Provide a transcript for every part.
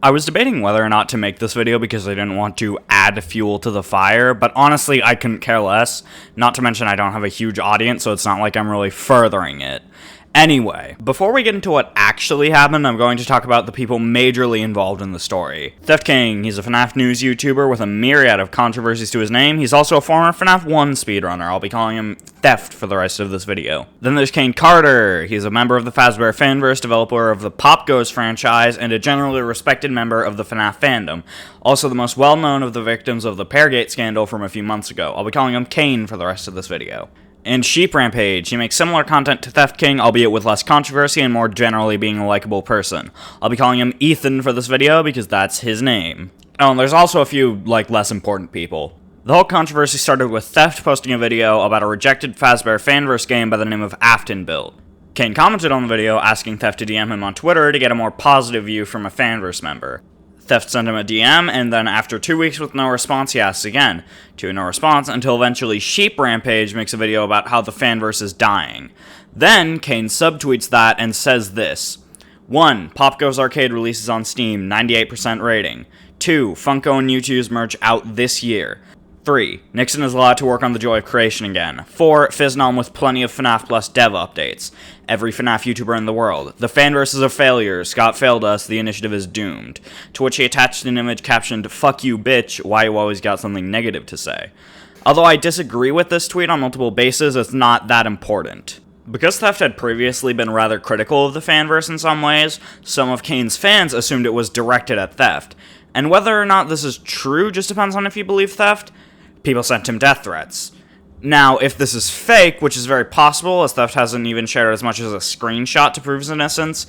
I was debating whether or not to make this video because I didn't want to add fuel to the fire, but honestly, I couldn't care less. Not to mention I don't have a huge audience, so it's not like I'm really furthering it. Anyway, before we get into what actually happened, I'm going to talk about the people majorly involved in the story. Theft King, he's a FNaF news YouTuber with a myriad of controversies to his name. He's also a former FNaF 1 speedrunner. I'll be calling him Theft for the rest of this video. Then there's Kane Carter. He's a member of the Fazbear Fanverse, developer of the Pop Goes franchise, and a generally respected member of the FNaF fandom. Also the most well-known of the victims of the Peargate scandal from a few months ago. I'll be calling him Kane for the rest of this video. And Sheep Rampage, he makes similar content to Theft King, albeit with less controversy and more generally being a likable person. I'll be calling him Ethan for this video because that's his name. Oh, and there's also a few, less important people. The whole controversy started with Theft posting a video about a rejected Fazbear Fanverse game by the name of Afton Build. Kane commented on the video asking Theft to DM him on Twitter to get a more positive view from a Fanverse member. Theft sent him a DM, and then after 2 weeks with no response, he asks again. To no response, until eventually Sheep Rampage makes a video about how the fanverse is dying. Then, Kane subtweets that and says this. 1. Pop Goes Arcade releases on Steam, 98% rating. 2. Funko and Mewtwo's merge out this year. 3. Nixon is allowed to work on the joy of creation again. 4. Fiznom with plenty of FNaF Plus dev updates. Every FNaF YouTuber in the world. The fanverse is a failure. Scott failed us. The initiative is doomed. To which he attached an image captioned, "Fuck you, bitch. Why you always got something negative to say?" Although I disagree with this tweet on multiple bases, it's not that important. Because Theft had previously been rather critical of the fanverse in some ways, some of Kane's fans assumed it was directed at Theft. And whether or not this is true just depends on if you believe Theft. People sent him death threats. Now, if this is fake, which is very possible, as Theft hasn't even shared as much as a screenshot to prove his innocence,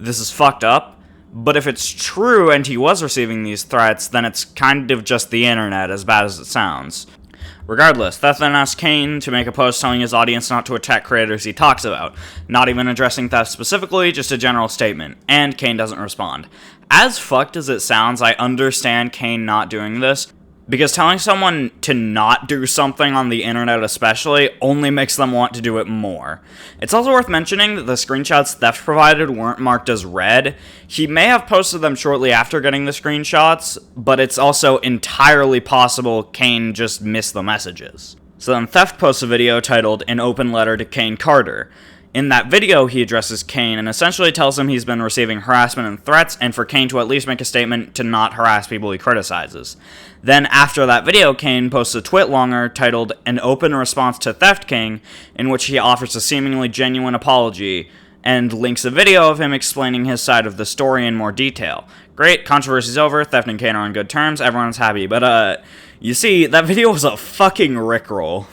this is fucked up. But if it's true and he was receiving these threats, then it's kind of just the internet, as bad as it sounds. Regardless, Theft then asked Kane to make a post telling his audience not to attack creators he talks about, not even addressing Theft specifically, just a general statement, and Kane doesn't respond. As fucked as it sounds, I understand Kane not doing this, because telling someone to not do something on the internet especially only makes them want to do it more. It's also worth mentioning that the screenshots Theft provided weren't marked as red. He may have posted them shortly after getting the screenshots, but it's also entirely possible Kane just missed the messages. So then Theft posts a video titled "An Open Letter to Kane Carter." In that video, he addresses Kane and essentially tells him he's been receiving harassment and threats, and for Kane to at least make a statement to not harass people he criticizes. Then, after that video, Kane posts a twit-longer titled "An Open Response to Theft King," in which he offers a seemingly genuine apology, and links a video of him explaining his side of the story in more detail. Great, controversy's over, Theft and Kane are on good terms, everyone's happy, but, you see, that video was a fucking rickroll.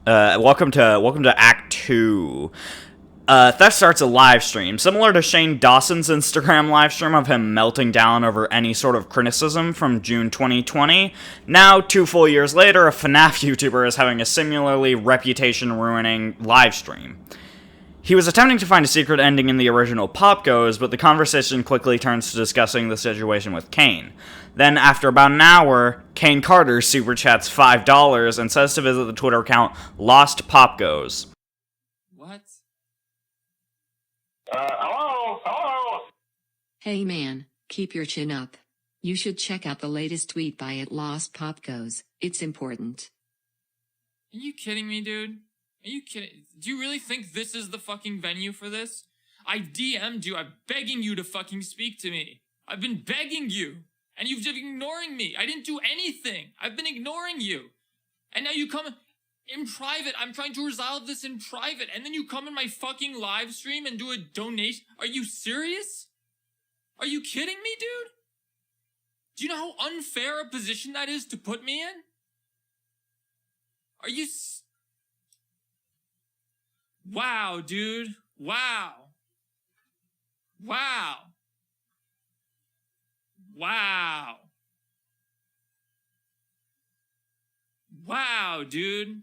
Welcome to Act 2. Theft starts a live stream, similar to Shane Dawson's Instagram livestream of him melting down over any sort of criticism from June 2020. Now, 2 full years later, a FNaF YouTuber is having a similarly reputation-ruining livestream. He was attempting to find a secret ending in the original Pop Goes, but the conversation quickly turns to discussing the situation with Kane. Then, after about an hour, Kane Carter super chats $5 and says to visit the Twitter account Lost Pop Goes. What? Hello? Hey man, keep your chin up. You should check out the latest tweet by @LostPopGoes. It's important. Are you kidding me, dude? Are you kidding? Do you really think this is the fucking venue for this? I DM'd you. I'm begging you to fucking speak to me. I've been begging you. And you've just been ignoring me. I didn't do anything. I've been ignoring you. And now you come in private. I'm trying to resolve this in private. And then you come in my fucking live stream and do a donation. Are you serious? Are you kidding me, dude? Do you know how unfair a position that is to put me in? Are you... Wow, dude. Wow. Wow. Wow. Wow, dude.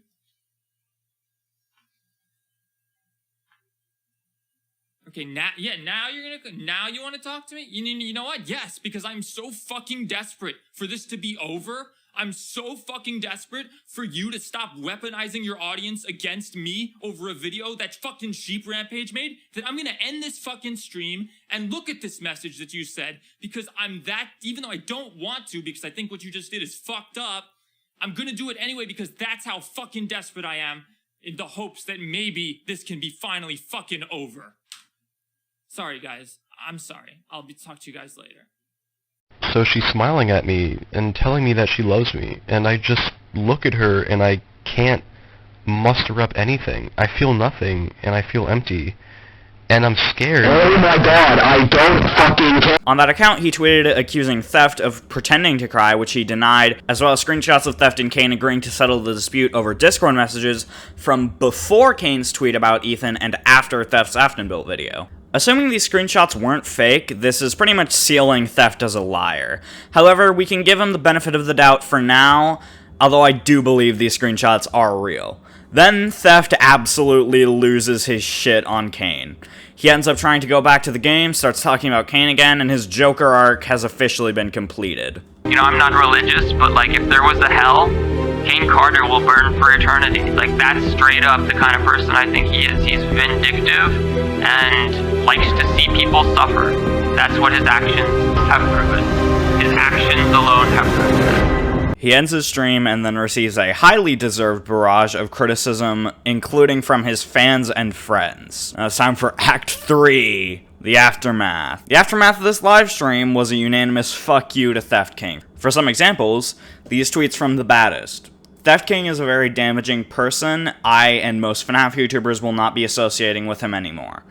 Okay, now you want to talk to me? You know what? Yes, because I'm so fucking desperate for this to be over. I'm so fucking desperate for you to stop weaponizing your audience against me over a video that fucking Sheep Rampage made that I'm gonna end this fucking stream and look at this message that you said because I'm that, even though I don't want to because I think what you just did is fucked up, I'm gonna do it anyway because that's how fucking desperate I am in the hopes that maybe this can be finally fucking over. Sorry guys, I'm sorry. I'll talk to you guys later. So she's smiling at me and telling me that she loves me, and I just look at her and I can't muster up anything. I feel nothing, and I feel empty, and I'm scared. Oh my god, I don't fucking care. On that account, he tweeted accusing Theft of pretending to cry, which he denied, as well as screenshots of Theft and Kane agreeing to settle the dispute over Discord messages from before Kane's tweet about Ethan and after Theft's Afton Built video. Assuming these screenshots weren't fake, this is pretty much sealing Theft as a liar. However, we can give him the benefit of the doubt for now, although I do believe these screenshots are real. Then Theft absolutely loses his shit on Kane. He ends up trying to go back to the game, starts talking about Kane again, and his Joker arc has officially been completed. You know, I'm not religious, but like if there was a hell, Kane Carter will burn for eternity. Like that's straight up the kind of person I think he is. He's vindictive and likes to see people suffer. That's what his actions have proven. His actions alone have proven that. He ends his stream and then receives a highly deserved barrage of criticism, including from his fans and friends. Now it's time for Act 3, the aftermath. The aftermath of this live stream was a unanimous fuck you to Theft King. For some examples, these tweets from the baddest. Theft King is a very damaging person. I and most FNaF YouTubers will not be associating with him anymore.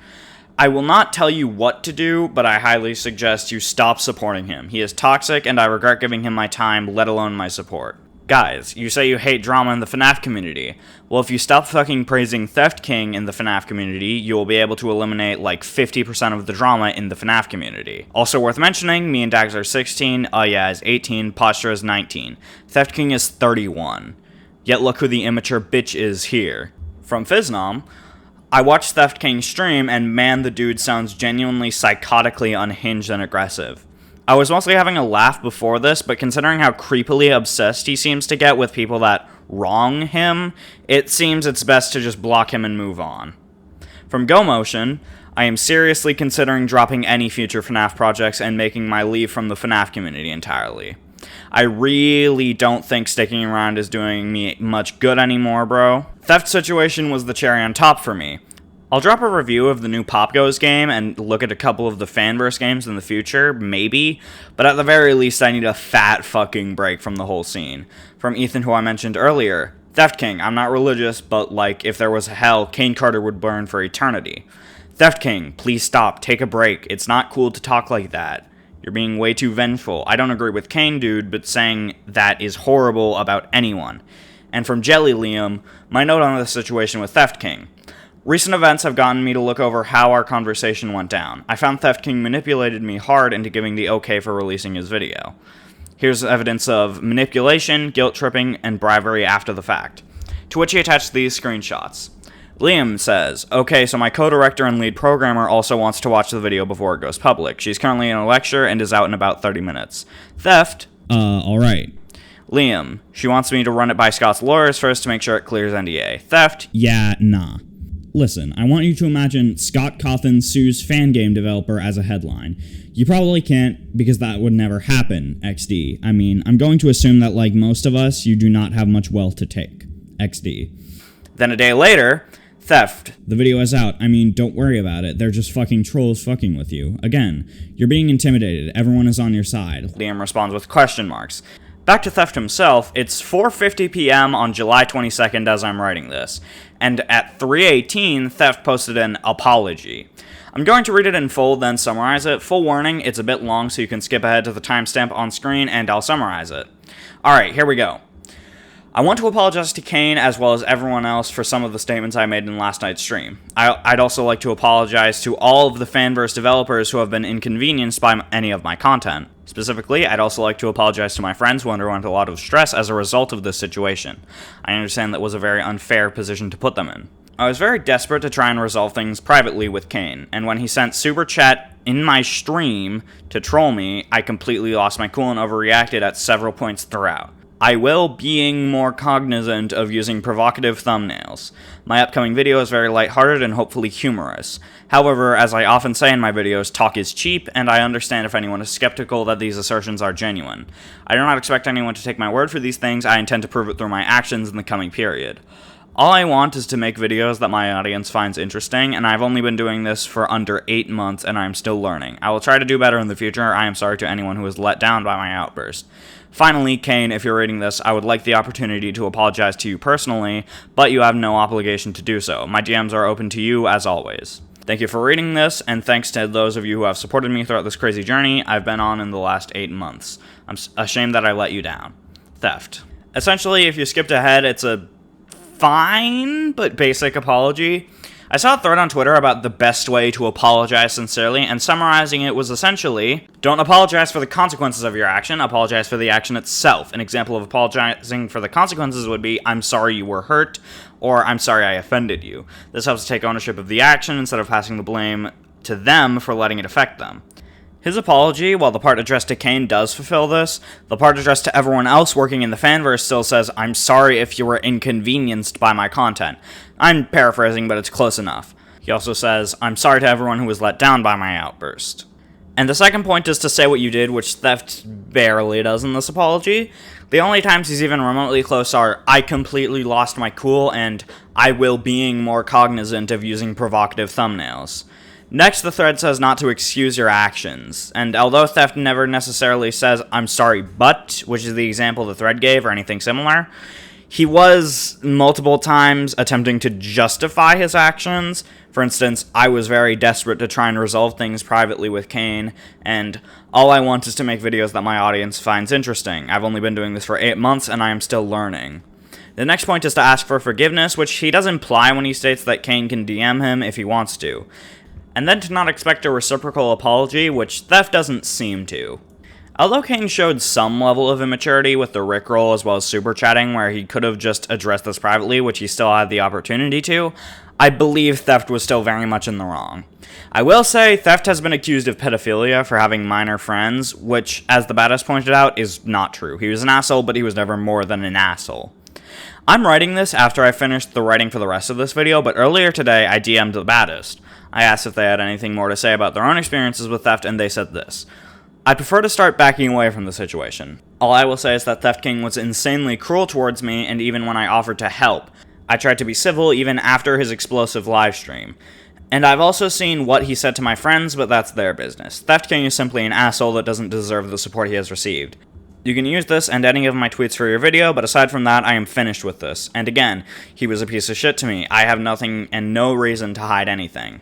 I will not tell you what to do, but I highly suggest you stop supporting him. He is toxic, and I regret giving him my time, let alone my support. Guys, you say you hate drama in the FNaF community. Well, if you stop fucking praising Theft King in the FNaF community, you will be able to eliminate like 50% of the drama in the FNaF community. Also worth mentioning, me and Dags are 16, Aya is 18, Posture is 19. Theft King is 31. Yet look who the immature bitch is here. From Fiznom, I watched Theft King stream, and man, the dude sounds genuinely psychotically unhinged and aggressive. I was mostly having a laugh before this, but considering how creepily obsessed he seems to get with people that wrong him, it seems it's best to just block him and move on. From GoMotion, I am seriously considering dropping any future FNaF projects and making my leave from the FNaF community entirely. I really don't think sticking around is doing me much good anymore, bro. Theft situation was the cherry on top for me. I'll drop a review of the new Pop Goes game and look at a couple of the Fanverse games in the future, maybe, but at the very least I need a fat fucking break from the whole scene. From Ethan, who I mentioned earlier, Theft King, I'm not religious, but like, if there was a hell, Kane Carter would burn for eternity. Theft King, please stop, take a break, it's not cool to talk like that. You're being way too vengeful. I don't agree with Kane, dude, but saying that is horrible about anyone. And from Jelly Liam, my note on the situation with Theft King. Recent events have gotten me to look over how our conversation went down. I found Theft King manipulated me hard into giving the okay for releasing his video. Here's evidence of manipulation, guilt tripping, and bribery after the fact. To which he attached these screenshots. Liam says, okay, so my co-director and lead programmer also wants to watch the video before it goes public. She's currently in a lecture and is out in about 30 minutes. Theft, alright. Liam, she wants me to run it by Scott's lawyers first to make sure it clears NDA. Theft, Yeah, nah. Listen, I want you to imagine Scott Cawthon sues fan game developer as a headline. You probably can't, because that would never happen, XD. I mean, I'm going to assume that, like most of us, you do not have much wealth to take. XD. Then a day later, Theft. The video is out. I mean, don't worry about it. They're just fucking trolls fucking with you. Again, you're being intimidated. Everyone is on your side. Liam responds with question marks. Back to Theft himself, it's 4:50 p.m. on July 22nd as I'm writing this, and at 3:18, Theft posted an apology. I'm going to read it in full, then summarize it. Full warning, it's a bit long, so you can skip ahead to the timestamp on screen, and I'll summarize it. Alright, here we go. I want to apologize to Kane as well as everyone else for some of the statements I made in last night's stream. I'd also like to apologize to all of the Fanverse developers who have been inconvenienced by any of my content. Specifically, I'd also like to apologize to my friends who underwent a lot of stress as a result of this situation. I understand that was a very unfair position to put them in. I was very desperate to try and resolve things privately with Kane, and when he sent super chat in my stream to troll me, I completely lost my cool and overreacted at several points throughout. I will being more cognizant of using provocative thumbnails. My upcoming video is very lighthearted and hopefully humorous. However, as I often say in my videos, talk is cheap, and I understand if anyone is skeptical that these assertions are genuine. I do not expect anyone to take my word for these things. I intend to prove it through my actions in the coming period. All I want is to make videos that my audience finds interesting, and I've only been doing this for under 8 months, and I'm still learning. I will try to do better in the future. I am sorry to anyone who was let down by my outburst. Finally, Kane, if you're reading this, I would like the opportunity to apologize to you personally, but you have no obligation to do so. My DMs are open to you, as always. Thank you for reading this, and thanks to those of you who have supported me throughout this crazy journey I've been on in the last 8 months. I'm ashamed that I let you down. Theft. Essentially, if you skipped ahead, it's a fine but basic apology. I saw a thread on Twitter about the best way to apologize sincerely, and summarizing it was essentially, don't apologize for the consequences of your action, apologize for the action itself. An example of apologizing for the consequences would be, I'm sorry you were hurt, or I'm sorry I offended you. This helps to take ownership of the action instead of passing the blame to them for letting it affect them. His apology, while the part addressed to Kane does fulfill this, the part addressed to everyone else working in the fanverse still says, I'm sorry if you were inconvenienced by my content. I'm paraphrasing, but it's close enough. He also says, I'm sorry to everyone who was let down by my outburst. And the second point is to say what you did, which Theft barely does in this apology. The only times he's even remotely close are, I completely lost my cool, and I will being more cognizant of using provocative thumbnails. Next, the thread says not to excuse your actions, and although Theft never necessarily says, I'm sorry, but, which is the example the thread gave, or anything similar, he was multiple times attempting to justify his actions. For instance, I was very desperate to try and resolve things privately with Kane, and all I want is to make videos that my audience finds interesting. I've only been doing this for 8 months, and I am still learning. The next point is to ask for forgiveness, which he does imply when he states that Kane can DM him if he wants to. And then to not expect a reciprocal apology, which Theft doesn't seem to. Although Kane showed some level of immaturity with the Rickroll as well as super chatting, where he could have just addressed this privately, which he still had the opportunity to, I believe Theft was still very much in the wrong. I will say, Theft has been accused of pedophilia for having minor friends, which, as the Baddest pointed out, is not true. He was an asshole, but he was never more than an asshole. I'm writing this after I finished the writing for the rest of this video, but earlier today I DM'd the Baddest. I asked if they had anything more to say about their own experiences with Theft, and they said this. I prefer to start backing away from the situation. All I will say is that Theft King was insanely cruel towards me, and even when I offered to help, I tried to be civil even after his explosive livestream. And I've also seen what he said to my friends, but that's their business. Theft King is simply an asshole that doesn't deserve the support he has received. You can use this and any of my tweets for your video, but aside from that, I am finished with this. And again, he was a piece of shit to me. I have nothing and no reason to hide anything.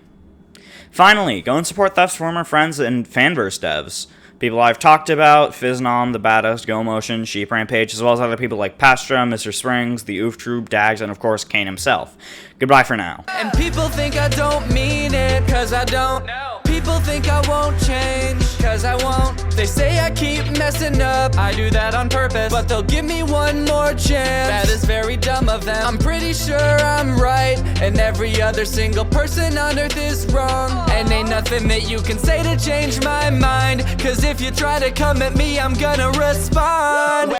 Finally, go and support Theft's former friends and fanverse devs. People I've talked about, Fiznom, The Baddest, GoMotion, Sheep Rampage, as well as other people like Pastra, Mr. Springs, The Oof Troop, Dags, and of course, Kane himself. Goodbye for now. And people think I don't mean it, cause I don't. No. People think I won't change, cause I won't. They say I keep messing up, I do that on purpose, but they'll give me one more chance. That is very dumb of them. I'm pretty sure I'm right, and every other single person on earth is wrong. And ain't nothing that you can say to change my mind, cause if you try to come at me, I'm gonna respond.